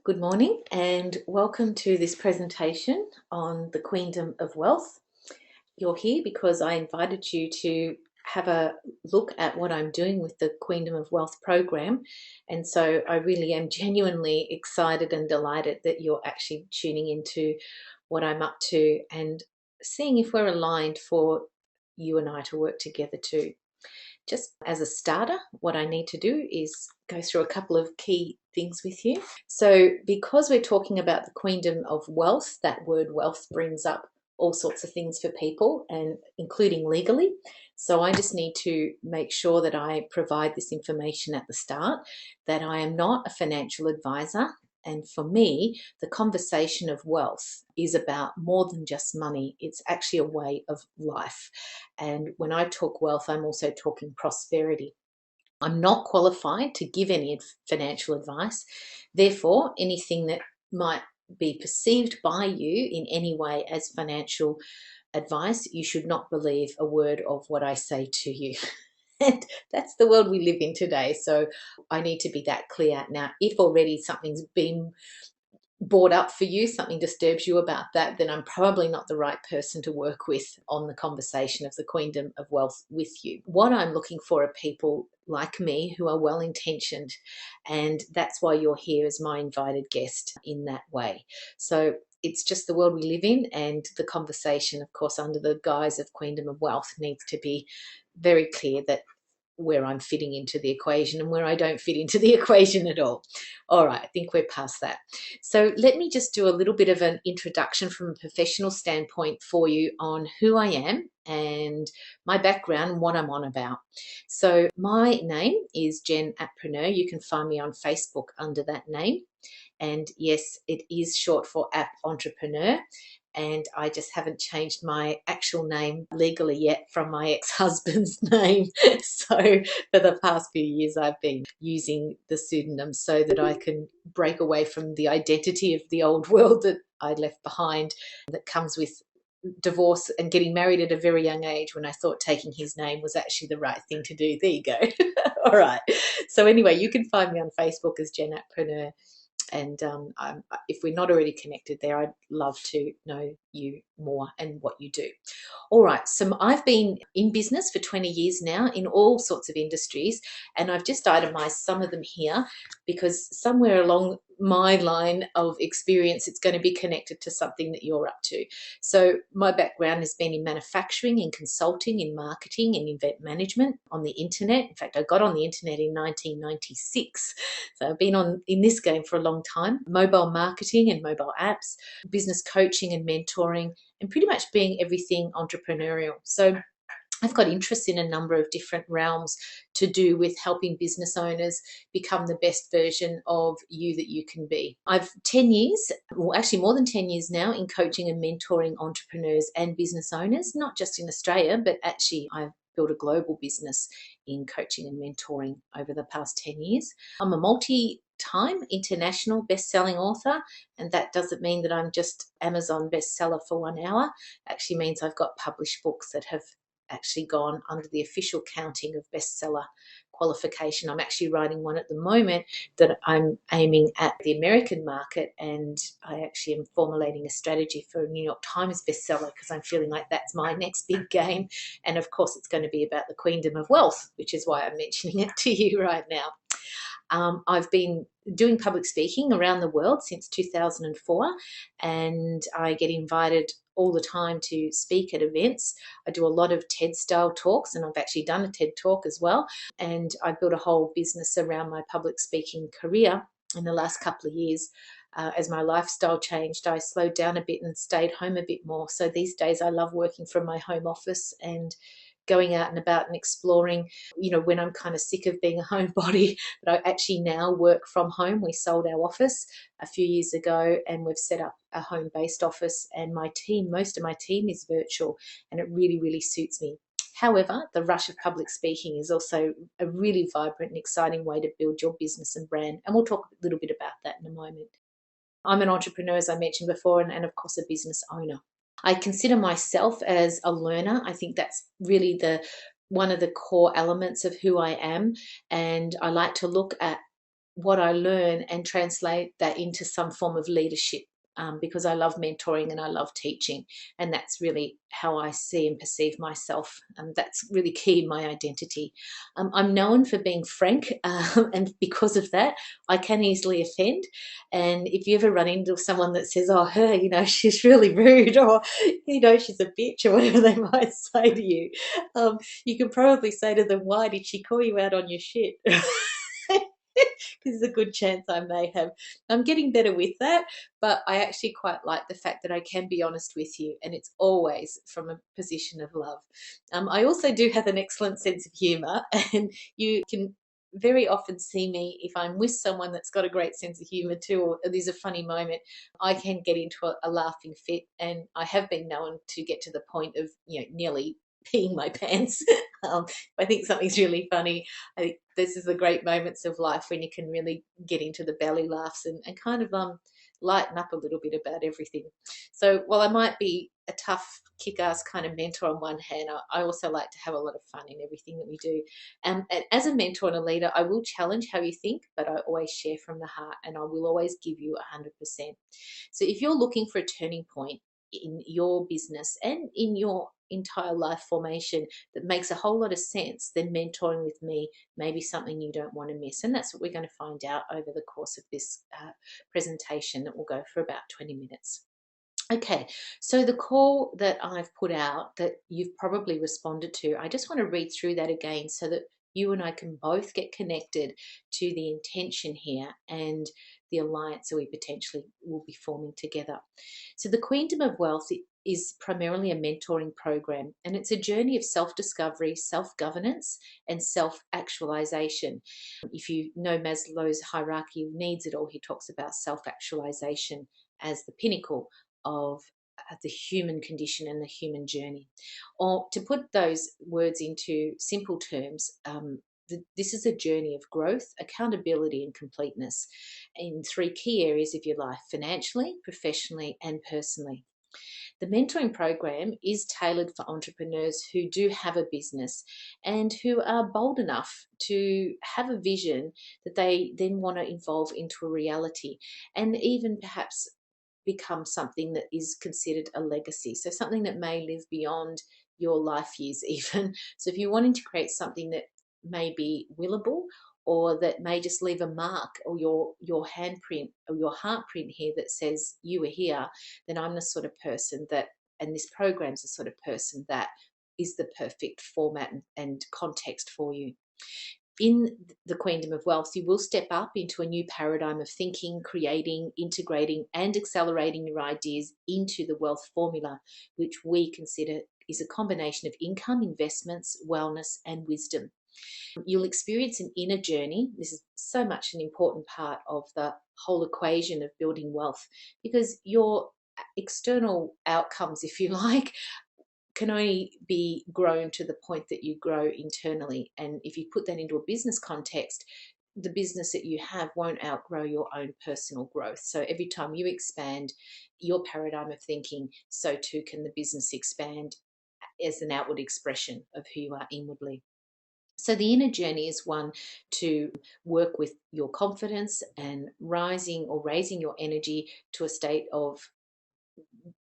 Good morning and welcome to this presentation on the Queendom of Wealth. You're here because I invited you to have a look at what I'm doing with the Queendom of Wealth program, and so I really am genuinely excited and delighted that you're actually tuning into what I'm up to and seeing if we're aligned for you and I to work together too. Just as a starter, what I need to do is go through a couple of key things with you. So, because we're talking about the Queendom of Wealth, that word wealth brings up all sorts of things for people, and including legally. So, I just need to make sure that I provide this information at the start, that I am not a financial advisor. And for me, the conversation of wealth is about more than just money. It's actually a way of life. And when I talk wealth, I'm also talking prosperity. I'm not qualified to give any financial advice. Therefore, anything that might be perceived by you in any way as financial advice, you should not believe a word of what I say to you. And that's the world we live in today. So I need to be that clear. Now, if already something's been brought up for you, something disturbs you about that, then I'm probably not the right person to work with on the conversation of the Queendom of Wealth with you. What I'm looking for are people like me who are well intentioned, and that's why you're here as my invited guest in that way. So it's just the world we live in, and the conversation, of course, under the guise of Queendom of Wealth, needs to be very clear that where I'm fitting into the equation and where I don't fit into the equation at all. All right, I think we're past that. So let me just do a little bit of an introduction from a professional standpoint for you on who I am and my background and what I'm on about. So my name is Jen Appreneur. You can find me on Facebook under that name. And yes, it is short for App Entrepreneur. And I just haven't changed my actual name legally yet from my ex-husband's name. So for the past few years, I've been using the pseudonym so that I can break away from the identity of the old world that I left behind, that comes with divorce and getting married at a very young age, when I thought taking his name was actually the right thing to do. There you go. All right. So anyway, you can find me on Facebook as Jen Appreneur. And if we're not already connected there, I'd love to know you more and what you do. All right, so I've been in business for 20 years now in all sorts of industries, and I've just itemized some of them here because somewhere along my line of experience, it's going to be connected to something that you're up to. So my background has been in manufacturing, in consulting, in marketing, in event management, on the internet. In fact, I got on the internet in 1996. So I've been in this game for a long time. Mobile marketing and mobile apps, business coaching and mentoring, and pretty much being everything entrepreneurial. So I've got interests in a number of different realms to do with helping business owners become the best version of you that you can be. I've 10 years, well, actually more than 10 years now, in coaching and mentoring entrepreneurs and business owners, not just in Australia, but actually I've built a global business in coaching and mentoring over the past 10 years. I'm a multi-time international best-selling author, and that doesn't mean that I'm just Amazon bestseller for 1 hour. It actually means I've got published books that have actually gone under the official counting of bestseller qualification. I'm actually writing one at the moment that I'm aiming at the American market, and I actually am formulating a strategy for a New York Times bestseller because I'm feeling like that's my next big game. And of course, it's going to be about the Queendom of Wealth, which is why I'm mentioning it to you right now. I've been doing public speaking around the world since 2004, and I get invited all the time to speak at events. I do a lot of TED style talks, and I've actually done a TED talk as well. And I built a whole business around my public speaking career in the last couple of years. As my lifestyle changed, I slowed down a bit and stayed home a bit more. So these days I love working from my home office and going out and about and exploring, when I'm kind of sick of being a homebody. But I actually now work from home. We sold our office a few years ago, and we've set up a home-based office, and most of my team is virtual, and it really, really suits me. However, the rush of public speaking is also a really vibrant and exciting way to build your business and brand, and we'll talk a little bit about that in a moment. I'm an entrepreneur, as I mentioned before, and of course a business owner. I consider myself as a learner. I think that's really one of the core elements of who I am, and I like to look at what I learn and translate that into some form of leadership, because I love mentoring and I love teaching, and that's really how I see and perceive myself. That's really key in my identity. I'm known for being frank, and because of that, I can easily offend. And if you ever run into someone that says, "Oh, her, she's really rude," or she's a bitch, or whatever they might say to you, you can probably say to them, "Why did she call you out on your shit?" Because there's a good chance I may have. I'm getting better with that, but I actually quite like the fact that I can be honest with you, and it's always from a position of love. I also do have an excellent sense of humour, and you can very often see me if I'm with someone that's got a great sense of humour too, or there's a funny moment, I can get into a laughing fit, and I have been known to get to the point of nearly peeing my pants. If I think something's really funny, I think this is the great moments of life when you can really get into the belly laughs and kind of lighten up a little bit about everything. So while I might be a tough, kick-ass kind of mentor on one hand, I also like to have a lot of fun in everything that we do. And as a mentor and a leader, I will challenge how you think, but I always share from the heart, and I will always give you 100%. So if you're looking for a turning point in your business and in your entire life formation that makes a whole lot of sense, then mentoring with me may be something you don't want to miss. And that's what we're going to find out over the course of this presentation that will go for about 20 minutes. Okay, so the call that I've put out that you've probably responded to, I just want to read through that again so that you and I can both get connected to the intention here and the alliance that we potentially will be forming together. So, the Queendom of Wealth is primarily a mentoring program, and it's a journey of self discovery, self governance, and self actualization. If you know Maslow's hierarchy of needs at all, he talks about self actualization as the pinnacle of the human condition and the human journey. Or to put those words into simple terms, this is a journey of growth, accountability, and completeness in three key areas of your life: financially, professionally, and personally. The mentoring program is tailored for entrepreneurs who do have a business and who are bold enough to have a vision that they then want to evolve into a reality, and even perhaps become something that is considered a legacy. So something that may live beyond your life years even. So if you're wanting to create something that may be willable, or that may just leave a mark, or your handprint or your heartprint here that says you were here, then I'm the sort of person that, and this program's the sort of person that is the perfect format and context for you. In the Queendom of Wealth, you will step up into a new paradigm of thinking, creating, integrating, and accelerating your ideas into the wealth formula, which we consider is a combination of income, investments, wellness, and wisdom. You'll experience an inner journey. This is so much an important part of the whole equation of building wealth, because your external outcomes, if you like, can only be grown to the point that you grow internally. And if you put that into a business context, the business that you have won't outgrow your own personal growth. So every time you expand your paradigm of thinking, so too can the business expand as an outward expression of who you are inwardly. So the inner journey is one to work with your confidence and rising or raising your energy to a state of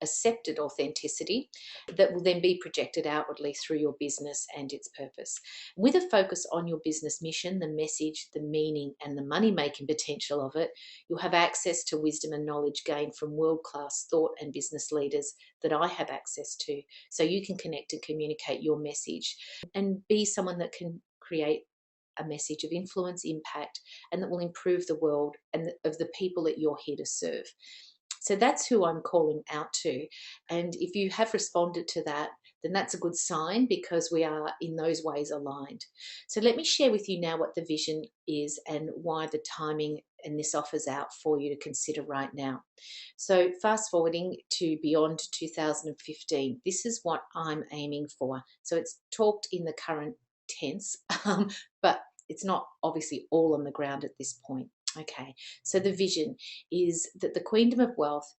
accepted authenticity that will then be projected outwardly through your business and its purpose. With a focus on your business mission, the message, the meaning, and the money making potential of it, you'll have access to wisdom and knowledge gained from world class thought and business leaders that I have access to. So you can connect and communicate your message and be someone that can create a message of influence, impact, and that will improve the world and of the people that you're here to serve. So that's who I'm calling out to. And if you have responded to that, then that's a good sign, because we are in those ways aligned. So let me share with you now what the vision is and why the timing and this offers out for you to consider right now. So fast forwarding to beyond 2015, this is what I'm aiming for. So it's talked in the current tense, but it's not obviously all on the ground at this point. Okay, so the vision is that the Queendom of Wealth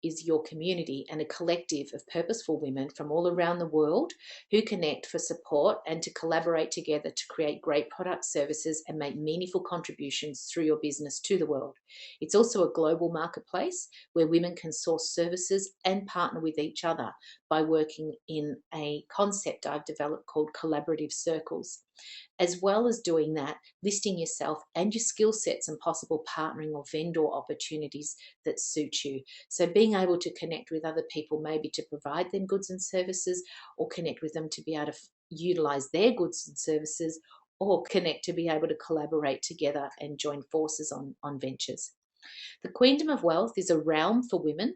is your community and a collective of purposeful women from all around the world who connect for support and to collaborate together to create great products, services, and make meaningful contributions through your business to the world. It's also a global marketplace where women can source services and partner with each other by working in a concept I've developed called collaborative circles. As well as doing that, listing yourself and your skill sets and possible partnering or vendor opportunities that suit you. So being able to connect with other people, maybe to provide them goods and services, or connect with them to be able to utilize their goods and services, or connect to be able to collaborate together and join forces on ventures. The Queendom of Wealth is a realm for women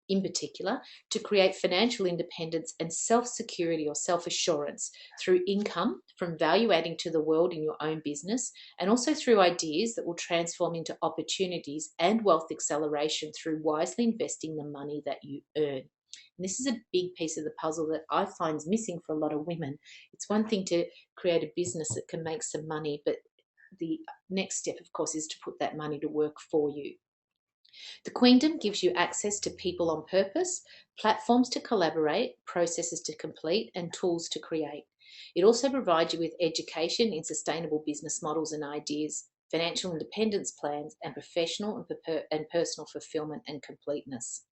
in particular, to create financial independence and self-security or self-assurance through income from value adding to the world in your own business, and also through ideas that will transform into opportunities and wealth acceleration through wisely investing the money that you earn. And this is a big piece of the puzzle that I find is missing for a lot of women. It's one thing to create a business that can make some money, but the next step, of course, is to put that money to work for you. The Queendom gives you access to people on purpose, platforms to collaborate, processes to complete, and tools to create. It also provides you with education in sustainable business models and ideas, financial independence plans, and professional and personal fulfillment and completeness.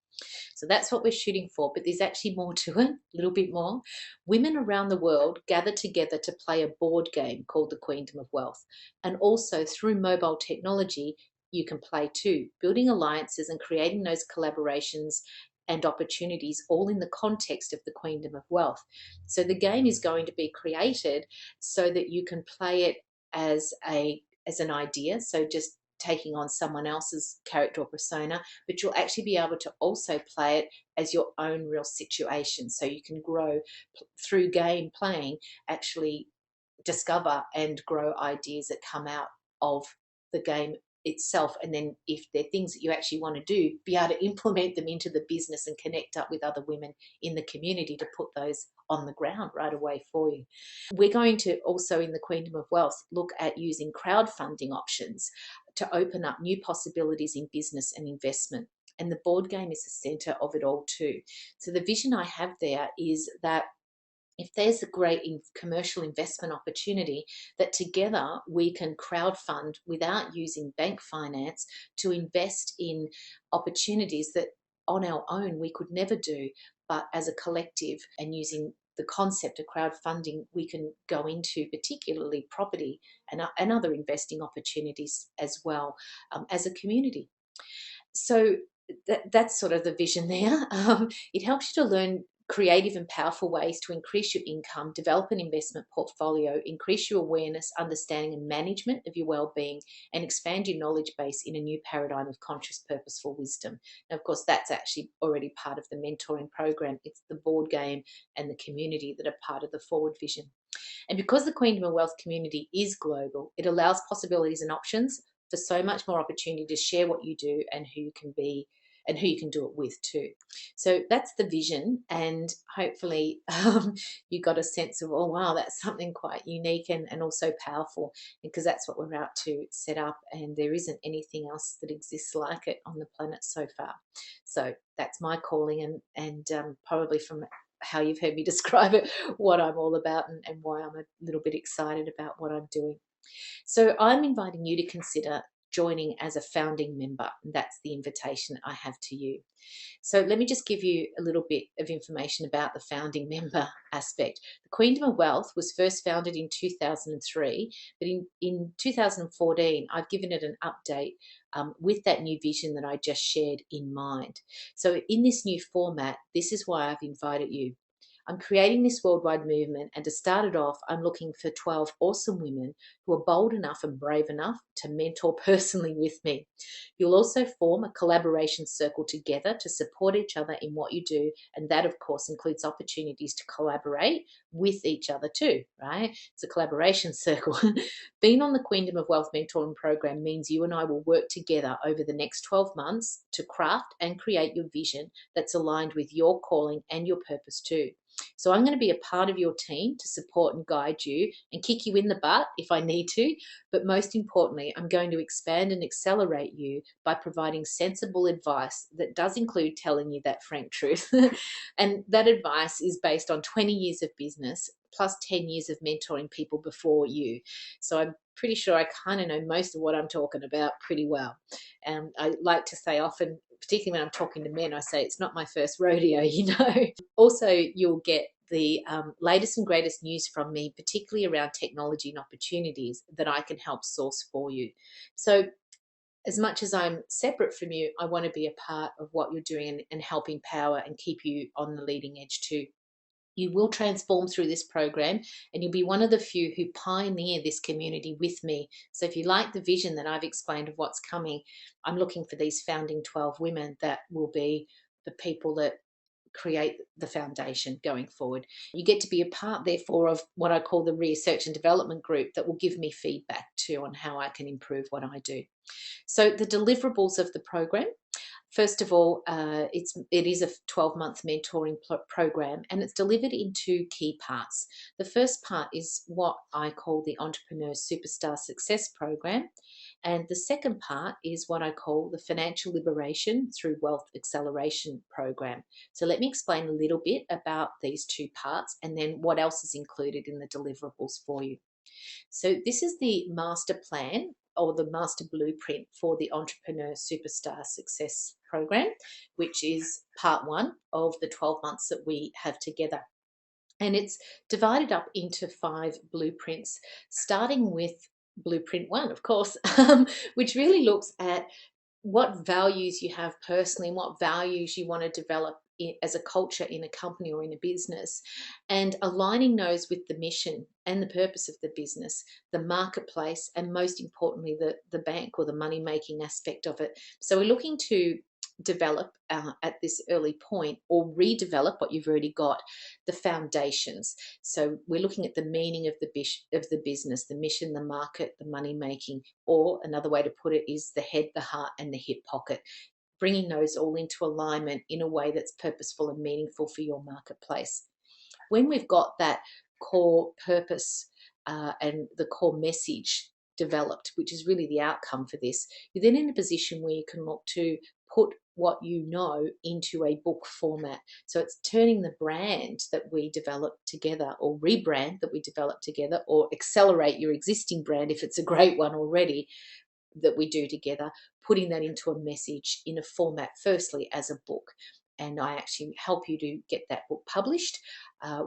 So that's what we're shooting for, but there's actually more to it, a little bit more. Women around the world gather together to play a board game called the Queendom of Wealth. And also through mobile technology, you can play too, building alliances and creating those collaborations and opportunities all in the context of the Queendom of Wealth. So the game is going to be created so that you can play it as an idea, so just taking on someone else's character or persona, but you'll actually be able to also play it as your own real situation. So you can grow through game playing, actually discover and grow ideas that come out of the game itself, and then if they're things that you actually want to do, be able to implement them into the business and connect up with other women in the community to put those on the ground right away for you. We're going to also in the Queendom of Wealth look at using crowdfunding options to open up new possibilities in business and investment, and the board game is the center of it all too. So the vision I have there is that if there's a great commercial investment opportunity, that together we can crowdfund without using bank finance to invest in opportunities that on our own we could never do, but as a collective and using the concept of crowdfunding, we can go into particularly property and other investing opportunities as well, as a community. So that's sort of the vision there. It helps you to learn creative and powerful ways to increase your income, develop an investment portfolio, increase your awareness, understanding, and management of your well-being, and expand your knowledge base in a new paradigm of conscious, purposeful wisdom. Now, of course, that's actually already part of the mentoring program. It's the board game and the community that are part of the forward vision. And because the Queendom of Wealth community is global, it allows possibilities and options for so much more opportunity to share what you do and who you can be and who you can do it with too. So that's the vision, and hopefully you got a sense of, oh wow, that's something quite unique and also powerful, because that's what we're out to set up, and there isn't anything else that exists like it on the planet so far. So that's my calling, and probably from how you've heard me describe it, what I'm all about and why I'm a little bit excited about what I'm doing. So I'm inviting you to consider joining as a founding member. That's the invitation I have to you. So let me just give you a little bit of information about the founding member aspect. The Queendom of Wealth was first founded in 2003, but in 2014, I've given it an update with that new vision that I just shared in mind. So in this new format, this is why I've invited you. I'm creating this worldwide movement, and to start it off, I'm looking for 12 awesome women who are bold enough and brave enough to mentor personally with me. You'll also form a collaboration circle together to support each other in what you do, and that, of course, includes opportunities to collaborate with each other too, right? It's a collaboration circle. Being on the Queendom of Wealth mentoring program means you and I will work together over the next 12 months to craft and create your vision that's aligned with your calling and your purpose too. So I'm going to be a part of your team to support and guide you and kick you in the butt if I need to. But most importantly, I'm going to expand and accelerate you by providing sensible advice that does include telling you that frank truth. And that advice is based on 20 years of business plus 10 years of mentoring people before you. So I'm pretty sure I kind of know most of what I'm talking about pretty well. And I like to say often, particularly when I'm talking to men, I say it's not my first rodeo, you know. Also, you'll get the latest and greatest news from me, particularly around technology and opportunities that I can help source for you. So as much as I'm separate from you, I want to be a part of what you're doing and help empower and keep you on the leading edge too. You will transform through this program, and you'll be one of the few who pioneer this community with me. So if you like the vision that I've explained of what's coming, I'm looking for these founding 12 women that will be the people that create the foundation going forward. You get to be a part, therefore, of what I call the research and development group that will give me feedback too on how I can improve what I do. So the deliverables of the program. First of all, it is a 12-month mentoring program, and it's delivered in two key parts. The first part is what I call the Entrepreneur Superstar Success Program, and the second part is what I call the Financial Liberation through Wealth Acceleration Program. So let me explain a little bit about these two parts and then what else is included in the deliverables for you. So this is the master plan or the master blueprint for the Entrepreneur Superstar Success Program, which is part one of the 12 months that we have together. And it's divided up into 5 blueprints, starting with blueprint 1, of course, which really looks at what values you have personally and what values you want to develop as a culture in a company or in a business, and aligning those with the mission and the purpose of the business, the marketplace, and most importantly, the bank or the money making aspect of it. So we're looking to develop at this early point or redevelop what you've already got, the foundations. So we're looking at the meaning of the business, the mission, the market, the money making, or another way to put it is the head, the heart, and the hip pocket, bringing those all into alignment in a way that's purposeful and meaningful for your marketplace. When we've got that core purpose and the core message developed, which is really the outcome for this, you're then in a position where you can look to put what you know into a book format. So it's turning the brand that we develop together, or rebrand that we develop together, or accelerate your existing brand if it's a great one already that we do together, putting that into a message in a format, firstly as a book. And I actually help you to get that book published,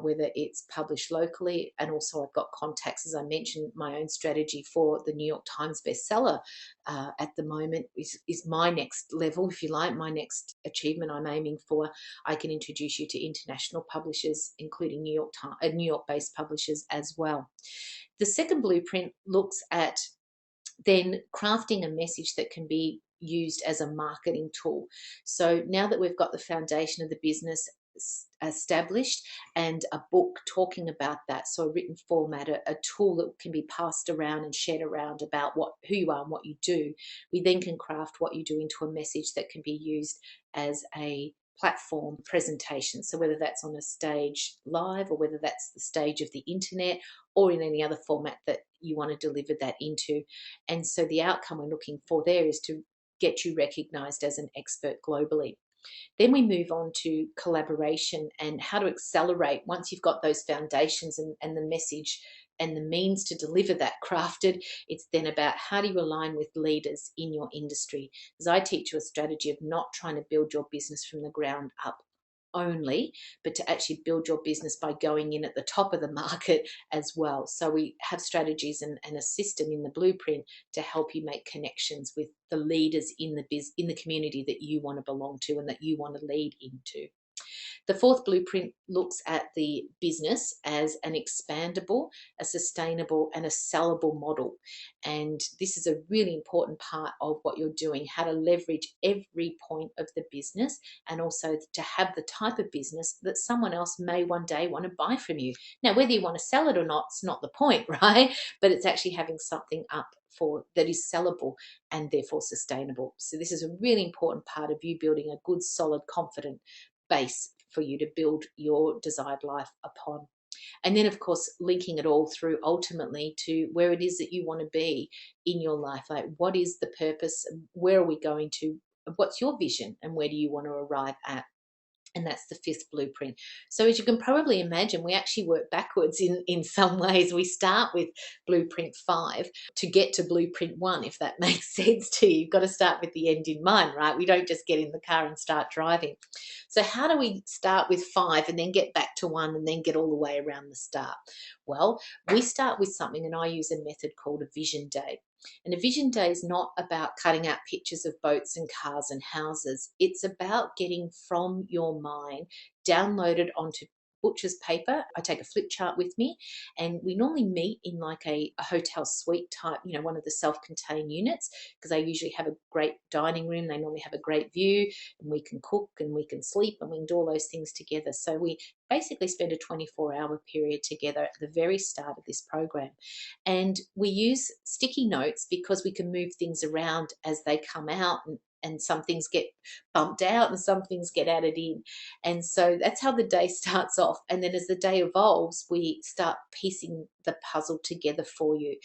whether it's published locally. And also I've got contacts, as I mentioned, my own strategy for the New York Times bestseller at the moment is my next level, if you like, my next achievement I'm aiming for. I can introduce you to international publishers, including New York-based publishers as well. The second blueprint looks at then crafting a message that can be used as a marketing tool. So now that we've got the foundation of the business established and a book talking about that, so a written format, a tool that can be passed around and shared around about who you are and what you do, we then can craft what you do into a message that can be used as a platform presentation. So whether that's on a stage live or whether that's the stage of the internet or in any other format that you want to deliver that into. And so the outcome we're looking for there is to get you recognized as an expert globally. Then we move on to collaboration and how to accelerate once you've got those foundations and the message and the means to deliver that crafted. It's then about how do you align with leaders in your industry. Because I teach you a strategy of not trying to build your business from the ground up only, but to actually build your business by going in at the top of the market as well. So we have strategies and a system in the blueprint to help you make connections with the leaders in the community that you want to belong to and that you want to lead into. The fourth blueprint looks at the business as an expandable, a sustainable, and a sellable model. And this is a really important part of what you're doing, how to leverage every point of the business and also to have the type of business that someone else may one day want to buy from you. Now, whether you want to sell it or not, it's not the point, right? But it's actually having something up for that is sellable and therefore sustainable. So this is a really important part of you building a good, solid, confident base for you to build your desired life upon. And then, of course, linking it all through ultimately to where it is that you want to be in your life. Like, what is the purpose? Where are we going to? What's your vision? And where do you want to arrive at? And that's the fifth blueprint. So as you can probably imagine, we actually work backwards in some ways. We start with blueprint 5 to get to blueprint 1, if that makes sense to you. You've got to start with the end in mind, right? We don't just get in the car and start driving. So how do we start with 5 and then get back to 1 and then get all the way around the start? Well, we start with something, and I use a method called a vision day. And a vision day is not about cutting out pictures of boats and cars and houses. It's about getting from your mind downloaded onto butcher's paper. I take a flip chart with me, and we normally meet in like a hotel suite type, one of the self-contained units, because they usually have a great dining room. They normally have a great view, and we can cook and we can sleep and we can do all those things together. So we basically spend a 24-hour period together at the very start of this program. And we use sticky notes because we can move things around as they come out, and some things get bumped out and some things get added in. And so that's how the day starts off. And then as the day evolves, we start piecing the puzzle together for you.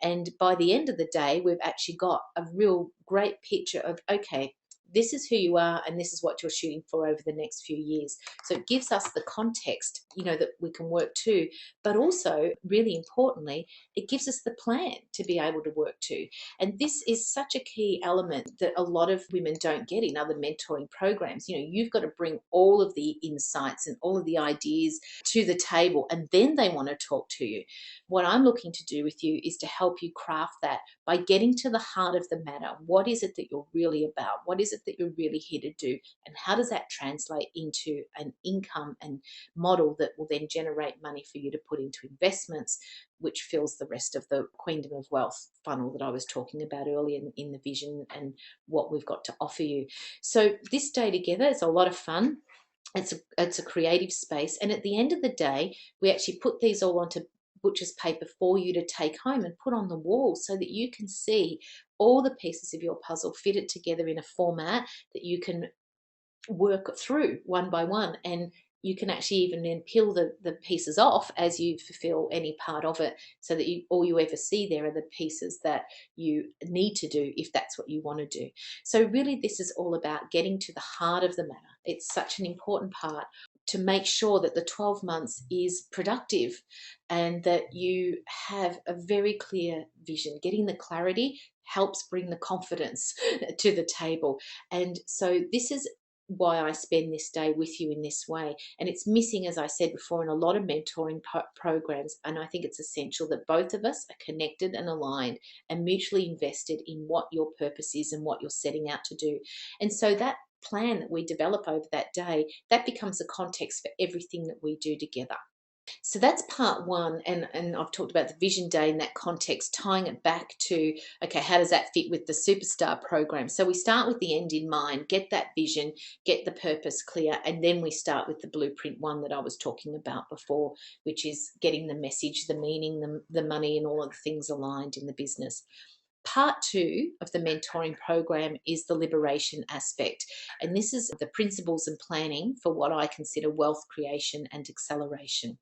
And by the end of the day, we've actually got a real great picture of, okay, this is who you are and this is what you're shooting for over the next few years. So it gives us the context, that we can work to, but also, really importantly, it gives us the plan to be able to work to. And this is such a key element that a lot of women don't get in other mentoring programs. You've got to bring all of the insights and all of the ideas to the table, and then they want to talk to you. What I'm looking to do with you is to help you craft that by getting to the heart of the matter. What is it that you're really about? What is it that you're really here to do? And how does that translate into an income and model that will then generate money for you to put into investments, which fills the rest of the Queendom of Wealth funnel that I was talking about earlier in the vision and what we've got to offer you. So this day together is a lot of fun. It's a creative space. And at the end of the day, we actually put these all onto butcher's paper for you to take home and put on the wall so that you can see all the pieces of your puzzle fitted together in a format that you can work through one by one. And you can actually even then peel the pieces off as you fulfill any part of it, so that all you ever see there are the pieces that you need to do if that's what you want to do. So really, this is all about getting to the heart of the matter. It's such an important part to make sure that the 12 months is productive and that you have a very clear vision. Getting the clarity helps bring the confidence to the table. And so this is why I spend this day with you in this way. And it's missing, as I said before, in a lot of mentoring programs. And I think it's essential that both of us are connected and aligned and mutually invested in what your purpose is and what you're setting out to do. And so that plan that we develop over that day, that becomes a context for everything that we do together. So that's part one, and I've talked about the vision day in that context, tying it back to, okay, how does that fit with the superstar program? So we start with the end in mind, get that vision, get the purpose clear, and then we start with the blueprint 1 that I was talking about before, which is getting the message, the meaning, the money, and all of the things aligned in the business. Part 2 of the mentoring program is the liberation aspect. And this is the principles and planning for what I consider wealth creation and acceleration.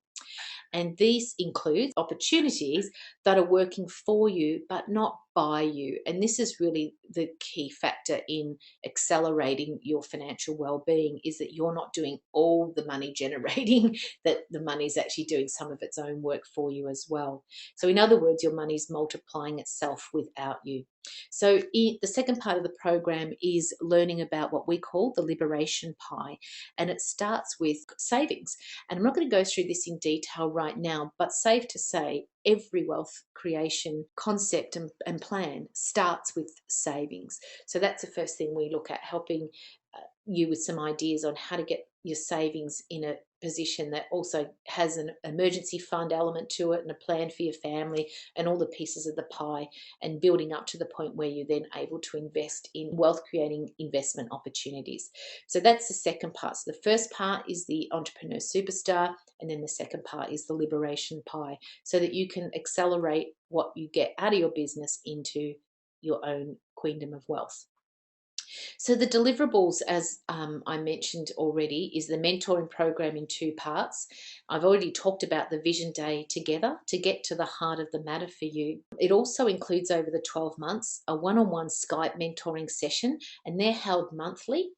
And these include opportunities that are working for you, but not by you. And this is really the key factor in accelerating your financial well-being, is that you're not doing all the money generating, that the money's actually doing some of its own work for you as well. So in other words, your money's multiplying itself without you. So the second part of the program is learning about what we call the liberation pie. And it starts with savings. And I'm not going to go through this in detail right now, but safe to say, every wealth creation concept and plan starts with savings. So that's the first thing we look at, helping you with some ideas on how to get your savings in a position that also has an emergency fund element to it and a plan for your family and all the pieces of the pie, and building up to the point where you're then able to invest in wealth creating investment opportunities. So that's the second part. So the first part is the entrepreneur superstar, and then the second part is the liberation pie, so that you can accelerate what you get out of your business into your own queendom of wealth. So the deliverables, as I mentioned already, is the mentoring program in two parts. I've already talked about the vision day together to get to the heart of the matter for you. It also includes over the 12 months a one-on-one Skype mentoring session, and they're held monthly.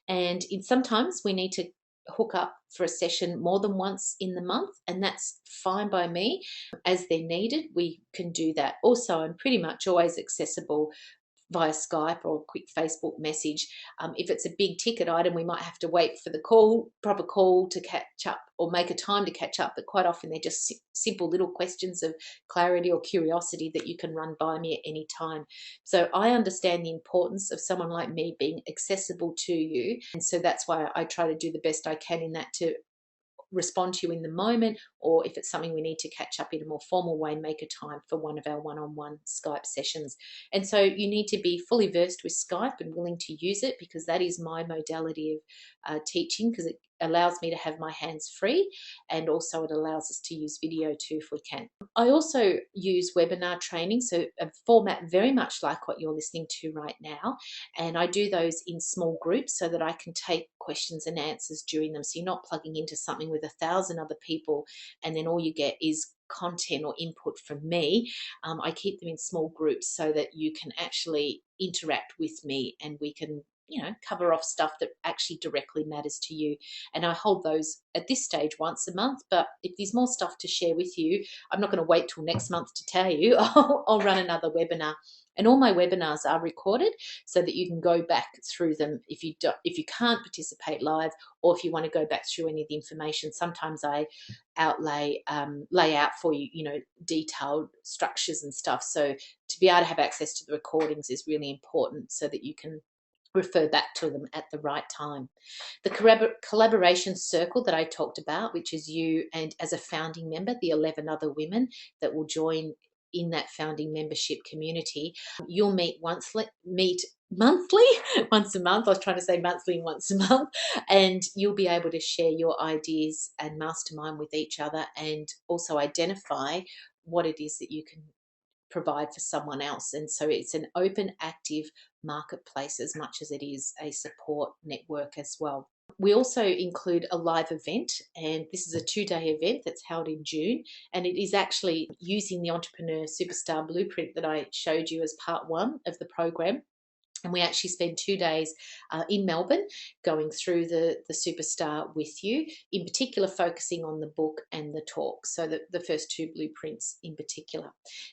And sometimes we need to hook up for a session more than once in the month, and that's fine by me. As they're needed, we can do that. Also, I'm pretty much always accessible via Skype or a quick Facebook message. If it's a big ticket item, we might have to wait for the proper call to catch up or make a time to catch up. But quite often they're just simple little questions of clarity or curiosity that you can run by me at any time. So I understand the importance of someone like me being accessible to you. And so that's why I try to do the best I can in that, to respond to you in the moment, or if it's something we need to catch up in a more formal way, make a time for one of our one-on-one Skype sessions. And so you need to be fully versed with Skype and willing to use it, because that is my modality of teaching, because it allows me to have my hands free, and also it allows us to use video too if we can. I also use webinar training, so a format very much like what you're listening to right now, and I do those in small groups so that I can take questions and answers during them. So you're not plugging into something with 1,000 other people and then all you get is content or input from me. I keep them in small groups so that you can actually interact with me, and we can, cover off stuff that actually directly matters to you. And I hold those at this stage once a month, but if there's more stuff to share with you, I'm not going to wait till next month to tell you. I'll run another webinar. And all my webinars are recorded so that you can go back through them if you can't participate live, or if you want to go back through any of the information. Sometimes I lay out for you, detailed structures and stuff. So to be able to have access to the recordings is really important, so that you can refer back to them at the right time. The collaboration circle that I talked about, which is you and, as a founding member, the 11 other women that will join in that founding membership community. You'll meet monthly, once a month. I was trying to say monthly and once a month, and you'll be able to share your ideas and mastermind with each other, and also identify what it is that you can provide for someone else. And so it's an open, active marketplace as much as it is a support network as well. We also include a live event, and this is a 2-day event that's held in June, and it is actually using the Entrepreneur Superstar Blueprint that I showed you as part one of the program. And we actually spend 2 days in Melbourne going through the Superstar with you, in particular focusing on the book and the talk, so the first 2 blueprints in particular.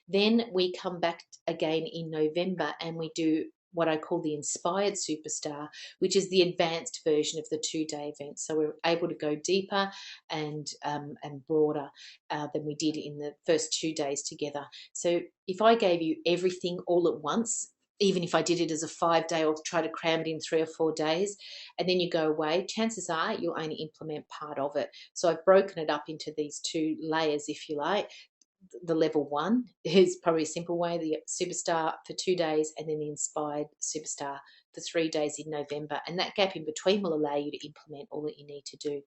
Then we come back again in November and we do what I call the Inspired Superstar, which is the advanced version of the 2-day event. So we're able to go deeper and broader than we did in the first 2 days together. So if I gave you everything all at once, even if I did it as a 5-day or try to cram it in 3 or 4 days, and then you go away, chances are you'll only implement part of it. So I've broken it up into these 2 layers, if you like. The level 1 is probably a simple way, the Superstar for 2 days, and then the Inspired Superstar for 3 days in November. And that gap in between will allow you to implement all that you need to do.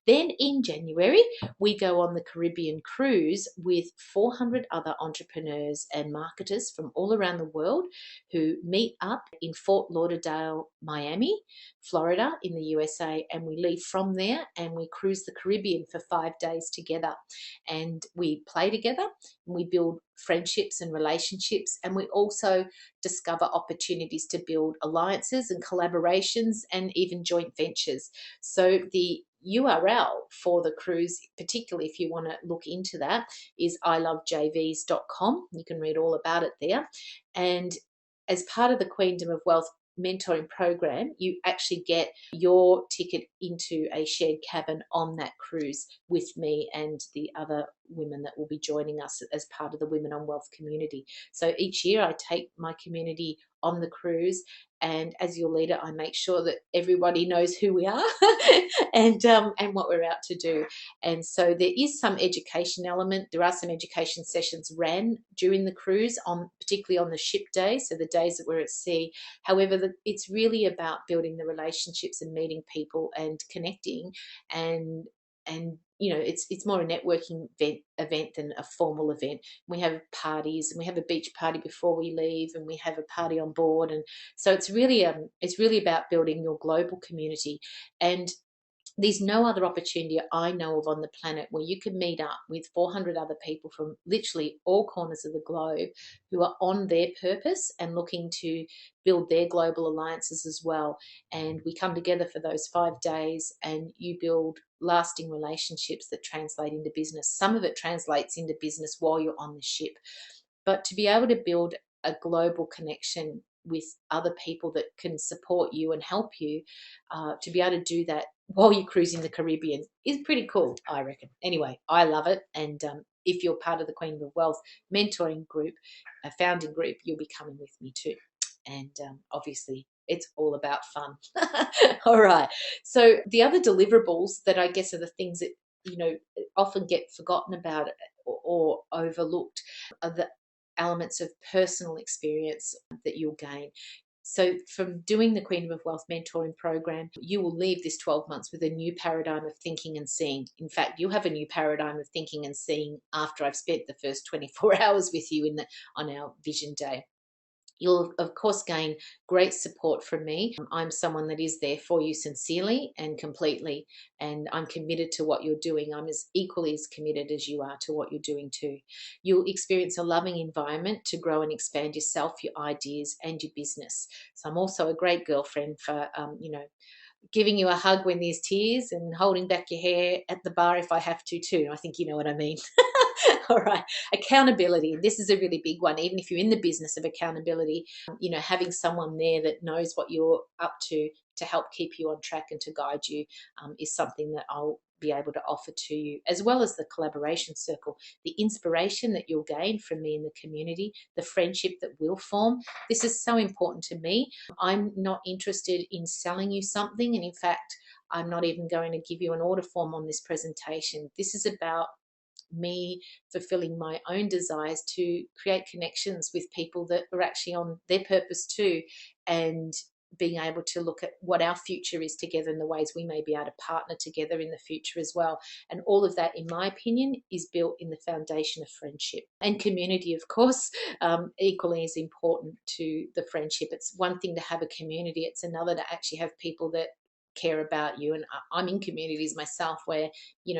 Then in January, we go on the Caribbean cruise with 400 other entrepreneurs and marketers from all around the world who meet up in Fort Lauderdale, Miami, Florida in the USA. And we leave from there and we cruise the Caribbean for 5 days together. And we play together, and we build friendships and relationships, and we also discover opportunities to build alliances and collaborations and even joint ventures. So the URL for the cruise, particularly if you want to look into that, is ilovejvs.com. You can read all about it there. And as part of the Queendom of Wealth mentoring program, you actually get your ticket into a shared cabin on that cruise with me and the other women that will be joining us as part of the Women on Wealth community. So each year I take my community on the cruise, and as your leader, I make sure that everybody knows who we are and what we're out to do. And so there is some education element. There are some education sessions ran during the cruise, particularly on the ship days, so the days that we're at sea. However, it's really about building the relationships and meeting people and connecting and it's more a networking event than a formal event. We have parties, and we have a beach party before we leave, and we have a party on board, and so it's really about building your global community. And there's no other opportunity I know of on the planet where you can meet up with 400 other people from literally all corners of the globe who are on their purpose and looking to build their global alliances as well. And we come together for those 5 days, and you build lasting relationships that translate into business. Some of it translates into business while you're on the ship. But to be able to build a global connection with other people that can support you and help you, to be able to do that while you're cruising the Caribbean is pretty cool, I reckon. Anyway, I love it. And if you're part of the Queendom of Wealth mentoring group, a founding group, you'll be coming with me too. And obviously, it's all about fun. All right. So the other deliverables that I guess are the things that often get forgotten about or overlooked are the elements of personal experience that you'll gain. So from doing the Queendom of Wealth mentoring program, you will leave this 12 months with a new paradigm of thinking and seeing. In fact, you'll have a new paradigm of thinking and seeing after I've spent the first 24 hours with you on our vision day. You'll, of course, gain great support from me. I'm someone that is there for you sincerely and completely, and I'm committed to what you're doing. I'm as equally as committed as you are to what you're doing too. You'll experience a loving environment to grow and expand yourself, your ideas, and your business. So I'm also a great girlfriend for, giving you a hug when there's tears and holding back your hair at the bar if I have to too. I think you know what I mean. All right. Accountability. This is a really big one. Even if you're in the business of accountability, having someone there that knows what you're up to help keep you on track and to guide you, is something that I'll be able to offer to you, as well as the collaboration circle, the inspiration that you'll gain from me in the community, the friendship that will form. This is so important to me. I'm not interested in selling you something. And in fact, I'm not even going to give you an order form on this presentation. This is about me fulfilling my own desires to create connections with people that are actually on their purpose too, and being able to look at what our future is together and the ways we may be able to partner together in the future as well. And all of that, in my opinion, is built in the foundation of friendship and community, of course. Equally as important to the friendship. It's one thing to have a community, it's another to actually have people that care about you. And I'm in communities myself where,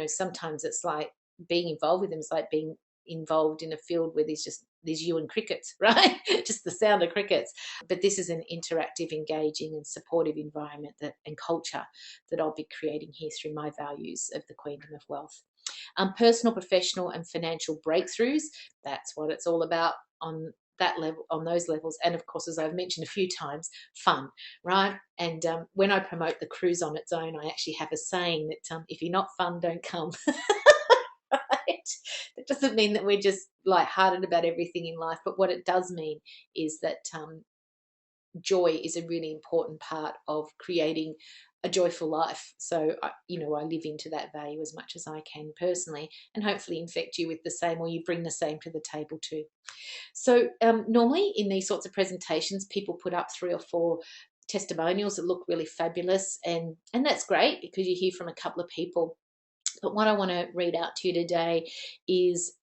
sometimes it's like being involved with them is like being involved in a field where there's you and crickets, right? Just the sound of crickets. But this is an interactive, engaging and supportive environment and culture that I'll be creating here through my values of the Queendom of Wealth. Personal, professional and financial breakthroughs, that's what it's all about on that level, on those levels. And of course, as I've mentioned a few times, fun, right? And when I promote the cruise on its own, I actually have a saying that if you're not fun, don't come. Right? That doesn't mean that we're just lighthearted about everything in life, but what it does mean is that joy is a really important part of creating a joyful life. So, I live into that value as much as I can personally, and hopefully infect you with the same, or you bring the same to the table too. So normally in these sorts of presentations, people put up 3 or 4 testimonials that look really fabulous, and that's great because you hear from a couple of people. But what I want to read out to you today is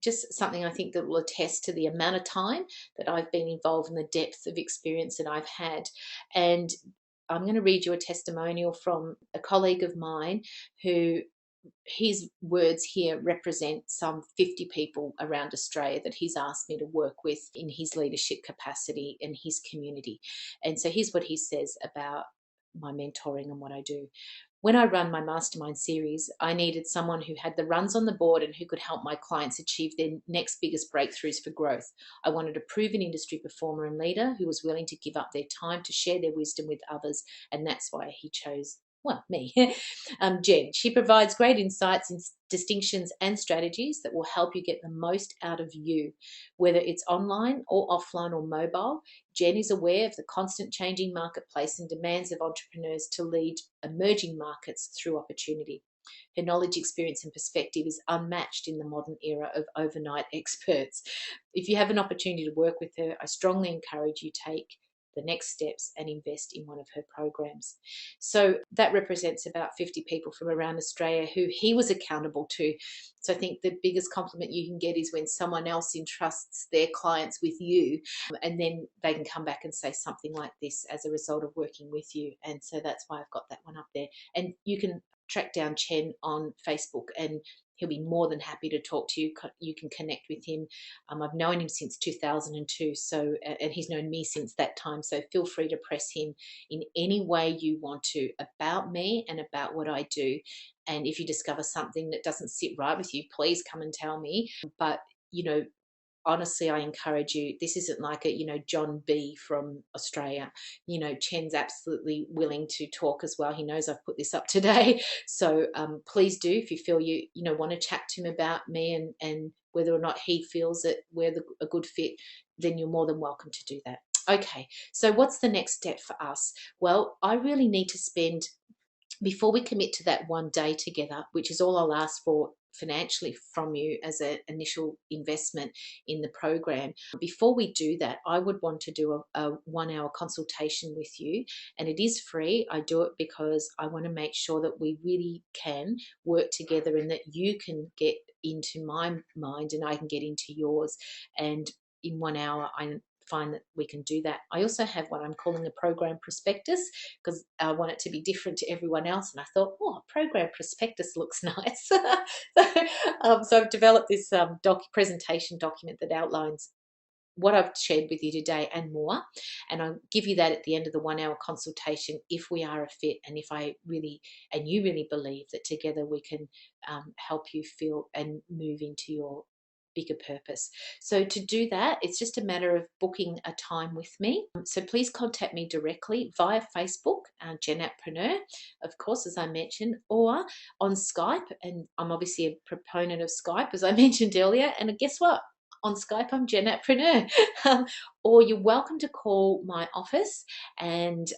just something I think that will attest to the amount of time that I've been involved in the depth of experience that I've had. And I'm going to read you a testimonial from a colleague of mine who, his words here represent some 50 people around Australia that he's asked me to work with in his leadership capacity in his community. And so here's what he says about my mentoring and what I do. When I run my mastermind series, I needed someone who had the runs on the board and who could help my clients achieve their next biggest breakthroughs for growth. I wanted a proven industry performer and leader who was willing to give up their time to share their wisdom with others. And that's why he chose, me. Jen. She provides great insights, distinctions and strategies that will help you get the most out of you, whether it's online or offline or mobile. Jen is aware of the constant changing marketplace and demands of entrepreneurs to lead emerging markets through opportunity. Her knowledge, experience and perspective is unmatched in the modern era of overnight experts. If you have an opportunity to work with her, I strongly encourage you take the next steps and invest in one of her programs. So that represents about 50 people from around Australia who he was accountable to. So I think the biggest compliment you can get is when someone else entrusts their clients with you, and then they can come back and say something like this as a result of working with you. And so that's why I've got that one up there. And you can track down Chen on Facebook, and he'll be more than happy to talk to you. You can connect with him. I've known him since 2002, so and he's known me since that time. So feel free to press him in any way you want to about me and about what I do. And if you discover something that doesn't sit right with you, please come and tell me. But honestly, I encourage you. This isn't like a, John B from Australia. Chen's absolutely willing to talk as well. He knows I've put this up today. So please do, if you feel want to chat to him about me and whether or not he feels that we're a good fit, then you're more than welcome to do that. Okay, so what's the next step for us? Well, I really need to spend, before we commit to that one day together, which is all I'll ask for financially from you as an initial investment in the program, before we do that, I would want to do a 1 hour consultation with you. And it is free. I do it because I want to make sure that we really can work together and that you can get into my mind and I can get into yours. And in 1 hour, I find that we can do that. I also have what I'm calling a program prospectus, because I want it to be different to everyone else. And I thought, a program prospectus looks nice. So I've developed this presentation document that outlines what I've shared with you today and more. And I'll give you that at the end of the 1 hour consultation if we are a fit, and if you really believe that together we can help you feel and move into your bigger purpose. So to do that, it's just a matter of booking a time with me. So please contact me directly via Facebook, Jenatpreneur, of course, as I mentioned, or on Skype. And I'm obviously a proponent of Skype, as I mentioned earlier. And guess what? On Skype, I'm Jenatpreneur. Or you're welcome to call my office, and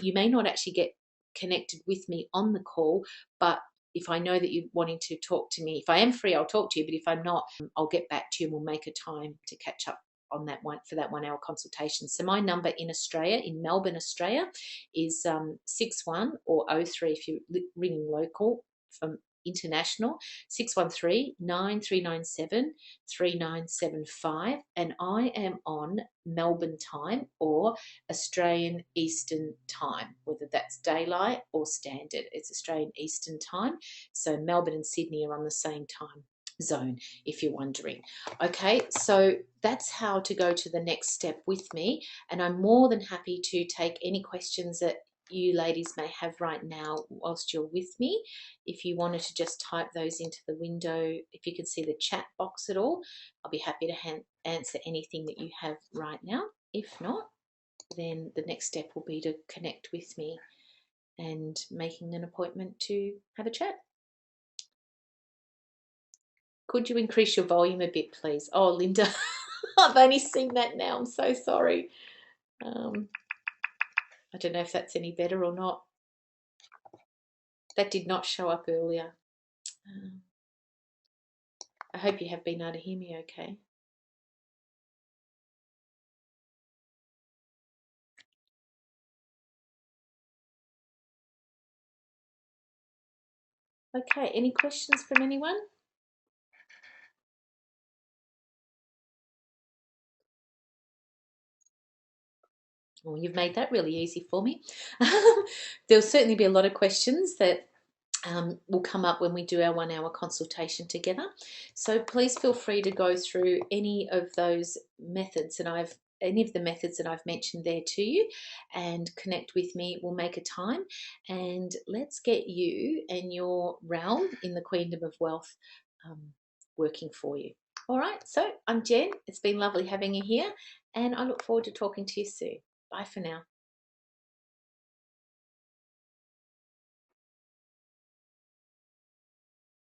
you may not actually get connected with me on the call, but if I know that you're wanting to talk to me, if I am free, I'll talk to you. But if I'm not, I'll get back to you and we'll make a time to catch up on that one for that 1 hour consultation. So my number in Australia, in Melbourne, Australia, is 61 or 03 if you're ringing local. From international, 613-9397-3975, and I am on Melbourne time or Australian Eastern time, whether that's daylight or standard. It's Australian Eastern time, so Melbourne and Sydney are on the same time zone, if you're wondering. Okay, so that's how to go to the next step with me, and I'm more than happy to take any questions that you ladies may have right now whilst you're with me. If you wanted to just type those into the window, if you can see the chat box at all, I'll be happy to answer anything that you have right now. If not, then the next step will be to connect with me and making an appointment to have a chat. Could you increase your volume a bit, please? Oh, Linda, I've only seen that now. I'm so sorry. I don't know if that's any better or not. That did not show up earlier. I hope you have been able to hear me okay. Okay, any questions from anyone? Well, you've made that really easy for me. There'll certainly be a lot of questions that will come up when we do our 1 hour consultation together. So please feel free to go through any of those methods, and any of the methods that I've mentioned there to you, and connect with me. We'll make a time and let's get you and your realm in the Queendom of Wealth working for you. All right, so I'm Jen. It's been lovely having you here, and I look forward to talking to you soon. Bye for now.